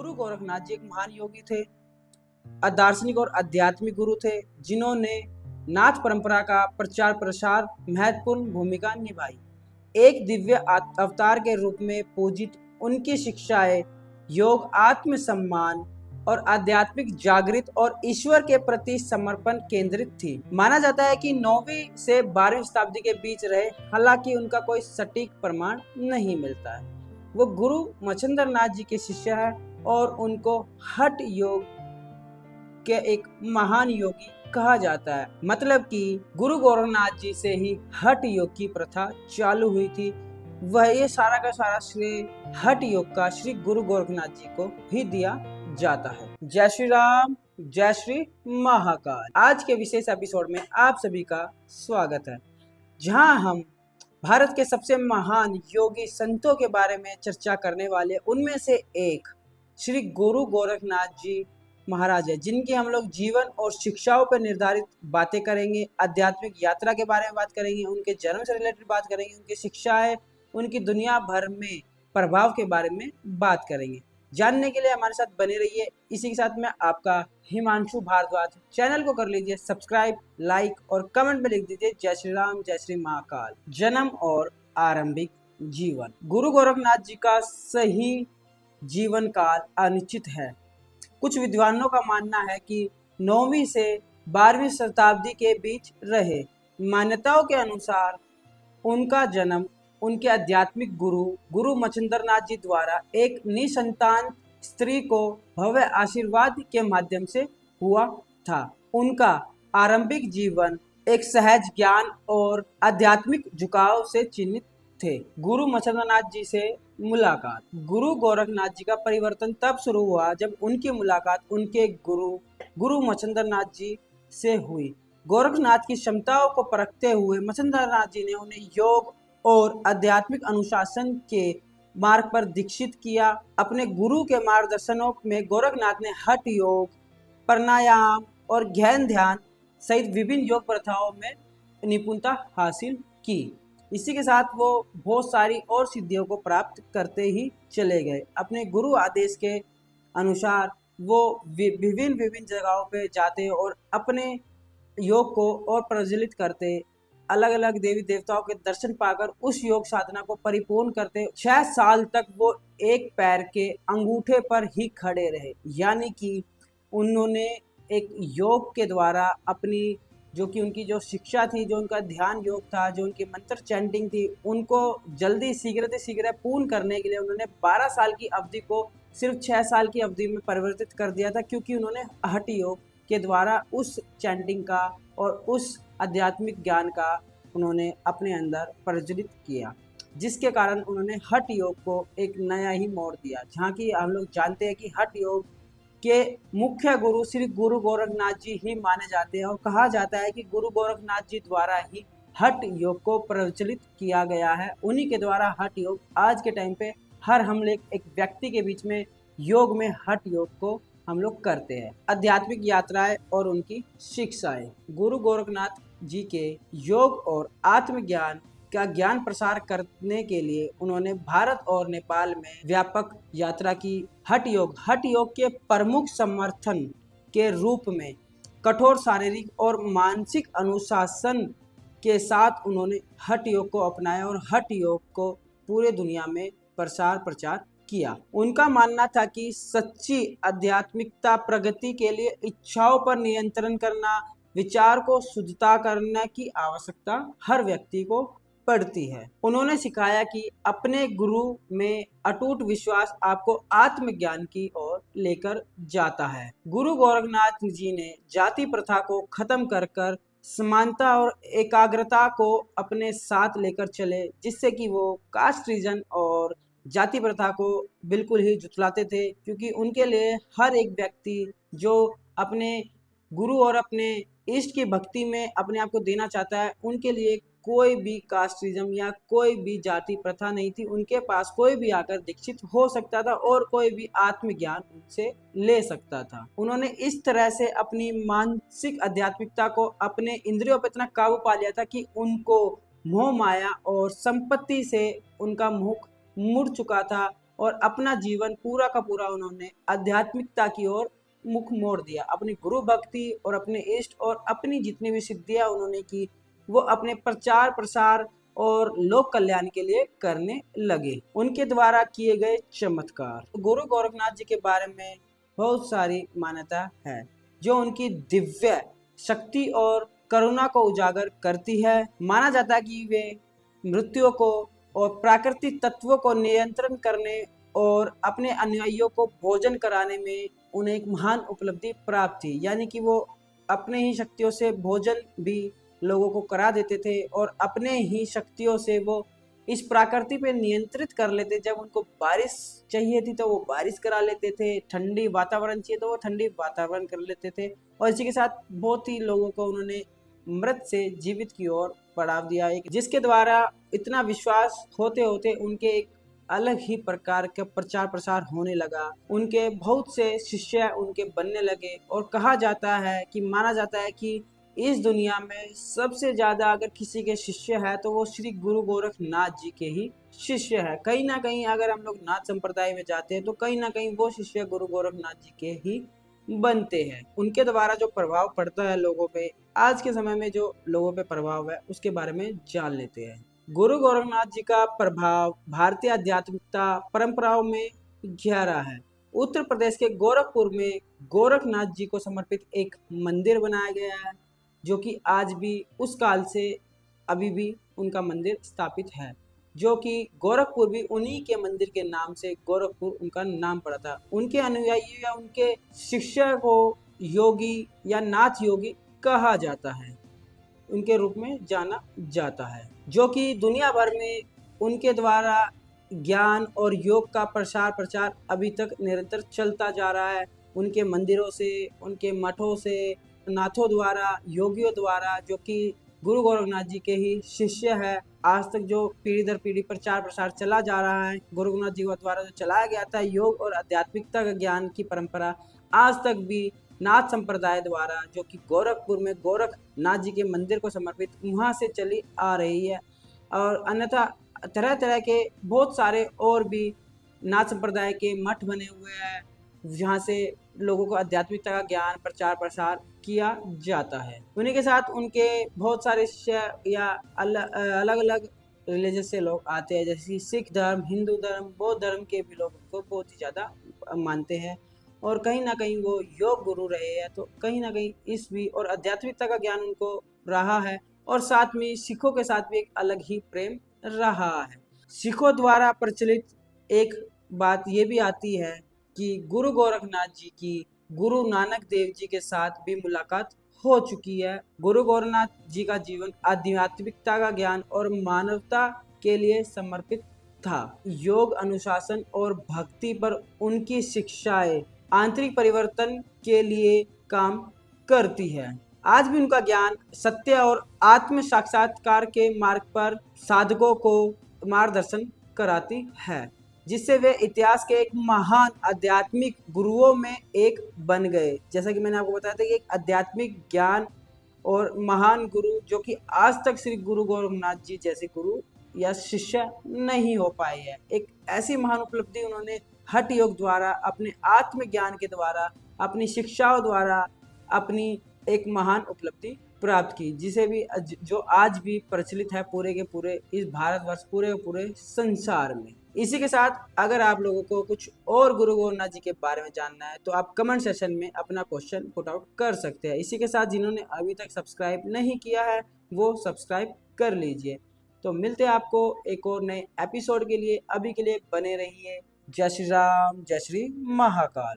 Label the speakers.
Speaker 1: गुरु गोरखनाथ जी एक महान योगी थे, दार्शनिक और आध्यात्मिक गुरु थे, जिन्होंने नाथ परंपरा का प्रचार प्रसार महत्वपूर्ण भूमिका निभाई। एक दिव्य अवतार के रूप में पूजित उनकी शिक्षाएं योग, आत्मसम्मान और आध्यात्मिक जागृत और ईश्वर के प्रति समर्पण केंद्रित थी। माना जाता है कि 9वीं से 12वीं शताब्दी के बीच रहे, हालांकि उनका कोई सटीक प्रमाण नहीं मिलता है। वो गुरु मच्छिंद्र नाथ जी के शिष्य है और उनको हठ योग के एक महान योगी कहा जाता है। मतलब कि गुरु गोरखनाथ जी से ही हठ योग की प्रथा चालू हुई थी। वह ये सारा का सारा श्रेय हठ योग का श्री गुरु गोरखनाथ जी को ही दिया जाता है। जय श्री राम, जय श्री महाकाल। आज के विशेष एपिसोड में आप सभी का स्वागत है, जहां हम भारत के सबसे महान योगी संतों के बारे में चर्चा करने वाले उनमें से एक श्री गुरु गोरखनाथ जी महाराज है, जिनकी हम लोग जीवन और शिक्षाओं पर निर्धारित बातें करेंगे। आध्यात्मिक यात्रा के बारे में बात करेंगे, उनके जन्म से रिलेटेड बात करेंगे, उनकी शिक्षाएं, उनकी दुनिया भर में प्रभाव के बारे में बात करेंगे। जानने के लिए हमारे साथ बने रहिए। इसी के साथ में आपका हिमांशु भारद्वाज। चैनल को कर लीजिए सब्सक्राइब, लाइक और कमेंट में लिख दीजिए जय श्री राम, जय श्री महाकाल। जन्म और आरंभिक जीवन। गुरु गोरखनाथ जी का सही जीवन काल अनिश्चित है। कुछ विद्वानों का मानना है कि 9वीं से 12वीं शताब्दी के बीच रहे। मान्यताओं के अनुसार उनका जन्म उनके आध्यात्मिक गुरु मच्छिंद्र नाथ जी द्वारा एक निसंतान स्त्री को भव्य आशीर्वाद के माध्यम से हुआ था। उनका आरंभिक जीवन एक सहज ज्ञान और आध्यात्मिक झुकाव से चिन्हित थे। गुरु मच्छिंद्र नाथ जी से मुलाकात। गुरु गोरखनाथ जी का परिवर्तन तब शुरू हुआ जब उनकी मुलाकात उनके गुरु मच्छिंद्र नाथ जी से हुई। गोरखनाथ की क्षमताओं को परखते हुए मच्छिंद्र नाथ जी ने उन्हें योग और आध्यात्मिक अनुशासन के मार्ग पर दीक्षित किया। अपने गुरु के मार्गदर्शनों में गोरखनाथ ने हठ योग, प्राणायाम और गहन ध्यान सहित विभिन्न योग प्रथाओं में निपुणता हासिल की। इसी के साथ वो बहुत सारी और सिद्धियों को प्राप्त करते ही चले गए। अपने गुरु आदेश के अनुसार वो विभिन्न जगहों पे जाते और अपने योग को और प्रज्वलित करते, अलग अलग देवी देवताओं के दर्शन पाकर उस योग साधना को परिपूर्ण करते। 6 साल तक वो एक पैर के अंगूठे पर ही खड़े रहे, यानी कि उन्होंने एक योग के द्वारा अपनी जो कि उनकी जो शिक्षा थी, जो उनका ध्यान योग था, जो उनकी मंत्र चैंटिंग थी, उनको जल्दी शीघ्र पूर्ण करने के लिए उन्होंने 12 साल की अवधि को सिर्फ 6 साल की अवधि में परिवर्तित कर दिया था, क्योंकि उन्होंने हठ योग के द्वारा उस चैंटिंग का और उस आध्यात्मिक ज्ञान का उन्होंने अपने अंदर प्रज्वलित किया, जिसके कारण उन्होंने हठ योग को एक नया ही मोड़ दिया। जहाँ की हम लोग जानते हैं कि हठ योग के मुख्य गुरु श्री गुरु गोरखनाथ जी ही माने जाते हैं और कहा जाता है कि गुरु गोरखनाथ जी द्वारा ही हठ योग को प्रचलित किया गया है। उन्हीं के द्वारा हठ योग आज के टाइम पे हर हम लोग एक व्यक्ति के बीच में योग में हठ योग को हम लोग करते हैं। आध्यात्मिक यात्राएं और उनकी शिक्षाएं। गुरु गोरखनाथ जी के योग और आत्मज्ञान का ज्ञान प्रसार करने के लिए उन्होंने भारत और नेपाल में व्यापक यात्रा की। हठ योग के प्रमुख समर्थन के रूप में कठोर शारीरिक और मानसिक अनुशासन के साथ उन्होंने हठ योग को अपनाया और हठ योग को पूरे दुनिया में प्रचार किया। उनका मानना था कि सच्ची आध्यात्मिकता प्रगति के लिए इच्छाओं पर नियंत्रण करना, विचार को शुद्धता करने की आवश्यकता हर व्यक्ति को पड़ती है। उन्होंने सिखाया कि अपने गुरु में अटूट विश्वास आपको आत्मज्ञान की ओर लेकर जाता है। गुरु गोरखनाथ जी ने जाति प्रथा को खत्म कर समानता और एकाग्रता को अपने साथ लेकर चले, जिससे कि वो कास्ट रीजन और जाति प्रथा को बिल्कुल ही जुटलाते थे, क्योंकि उनके लिए हर एक व्यक्ति जो अपने गुरु और अपने इष्ट की भक्ति में अपने आप को देना चाहता है, उनके लिए कोई भी कास्टिज्म या कोई भी जाति प्रथा नहीं थी। उनके पास कोई भी आकर दीक्षित हो सकता था और कोई भी आत्मज्ञान उनसे ले सकता था। उन्होंने इस तरह से अपनी मानसिक आध्यात्मिकता को अपने इंद्रियों पर इतना काबू पा लिया था कि उनको मोह माया और संपत्ति से उनका मुख मुड़ चुका था और अपना जीवन पूरा का पूरा उन्होंने आध्यात्मिकता की ओर मुख मोड़ दिया। अपनी गुरु भक्ति और अपने इष्ट और अपनी जितनी भी सिद्धियां उन्होंने की वो अपने प्रचार प्रसार और लोक कल्याण के लिए करने लगे। उनके द्वारा किए गए चमत्कार। गुरु गोरखनाथ जी के बारे में बहुत सारी मान्यता है जो उनकी दिव्य शक्ति और करुणा को उजागर करती है। माना जाता है कि वे मृत्यु को और प्राकृतिक तत्वों को नियंत्रण करने और अपने अनुयायियों को भोजन कराने में उन्हें एक महान उपलब्धि प्राप्त थी। यानी कि वो अपने ही शक्तियों से भोजन भी लोगों को करा देते थे और अपने ही शक्तियों से वो इस प्रकृति पे नियंत्रित कर लेते। जब उनको बारिश चाहिए थी तो वो बारिश करा लेते थे, ठंडी वातावरण चाहिए तो वो ठंडी वातावरण कर लेते थे और इसी के साथ बहुत ही लोगों को उन्होंने मृत से जीवित की ओर बढ़ाव दिया। एक जिसके द्वारा इतना विश्वास होते होते उनके एक अलग ही प्रकार का प्रचार प्रसार होने लगा। उनके बहुत से शिष्य उनके बनने लगे और कहा जाता है कि माना जाता है कि इस दुनिया में सबसे ज्यादा अगर किसी के शिष्य है तो वो श्री गुरु गोरखनाथ जी के ही शिष्य है। कहीं ना कहीं अगर हम लोग नाथ संप्रदाय में जाते हैं तो कहीं ना कहीं वो शिष्य गुरु गोरखनाथ जी के ही बनते हैं। उनके द्वारा जो प्रभाव पड़ता है लोगों पे, आज के समय में जो लोगों पे प्रभाव है उसके बारे में जान लेते हैं। गुरु गोरखनाथ जी का प्रभाव भारतीय आध्यात्मिकता परंपराओं में गहरा है। उत्तर प्रदेश के गोरखपुर में गोरखनाथ जी को समर्पित एक मंदिर बनाया गया है जो कि आज भी उस काल से अभी भी उनका मंदिर स्थापित है, जो कि गोरखपुर भी उन्हीं के मंदिर के नाम से गोरखपुर उनका नाम पड़ा था। उनके अनुयायी या उनके शिष्य को योगी या नाथ योगी कहा जाता है, उनके रूप में जाना जाता है, जो कि दुनिया भर में उनके द्वारा ज्ञान और योग का प्रचार अभी तक निरंतर चलता जा रहा है। उनके मंदिरों से, उनके मठों से, नाथों द्वारा, योगियों द्वारा, जो कि गुरु गोरखनाथ जी के ही शिष्य है, आज तक जो पीढ़ी दर पीढ़ी प्रचार प्रसार चला जा रहा है। गुरु गोरखनाथ जी द्वारा जो चलाया गया था योग और आध्यात्मिकता का ज्ञान की परंपरा आज तक भी नाथ संप्रदाय द्वारा, जो कि गोरखपुर में गोरखनाथ जी के मंदिर को समर्पित वहाँ से चली आ रही है। और अन्यथा तरह तरह के बहुत सारे और भी नाथ संप्रदाय के मठ बने हुए हैं जहाँ से लोगों को आध्यात्मिकता का ज्ञान प्रचार प्रसार किया जाता है। उन्हीं के साथ उनके बहुत सारे शिष्य या अलग अलग रिलीजन से लोग आते हैं, जैसे सिख धर्म, हिंदू धर्म, बौद्ध धर्म के भी लोग उनको बहुत ही ज़्यादा मानते हैं और कहीं ना कहीं वो योग गुरु रहे हैं। तो कहीं ना कहीं इस भी और आध्यात्मिकता का ज्ञान उनको रहा है और साथ में सिखों के साथ भी एक अलग ही प्रेम रहा है। सिखों द्वारा प्रचलित एक बात ये भी आती है कि गुरु गोरखनाथ जी की गुरु नानक देव जी के साथ भी मुलाकात हो चुकी है। गुरु गोरखनाथ जी का जीवन आध्यात्मिकता का ज्ञान और मानवता के लिए समर्पित था। योग, अनुशासन और भक्ति पर उनकी शिक्षाएं आंतरिक परिवर्तन के लिए काम करती है। आज भी उनका ज्ञान सत्य और आत्म साक्षात्कार के मार्ग पर साधकों को मार्गदर्शन कराती है, जिससे वे इतिहास के एक महान आध्यात्मिक गुरुओं में एक बन गए। जैसा कि मैंने आपको बताया था कि एक आध्यात्मिक ज्ञान और महान गुरु जो कि आज तक श्री गुरु गोरखनाथ जी जैसे गुरु या शिष्य नहीं हो पाए हैं। एक ऐसी महान उपलब्धि उन्होंने हठ योग द्वारा, अपने आत्मज्ञान के द्वारा, अपनी शिक्षाओं द्वारा अपनी एक महान उपलब्धि प्राप्त की, जिसे भी जो आज भी प्रचलित है पूरे के पूरे इस भारतवर्ष, पूरे के पूरे संसार में। इसी के साथ अगर आप लोगों को कुछ और गुरु गोरखनाथ जी के बारे में जानना है तो आप कमेंट सेशन में अपना क्वेश्चन पुट आउट कर सकते हैं। इसी के साथ जिन्होंने अभी तक सब्सक्राइब नहीं किया है वो सब्सक्राइब कर लीजिए। तो मिलते हैं आपको एक और नए एपिसोड के लिए। अभी के लिए बने रहिए। जय श्री राम, जय श्री महाकाल।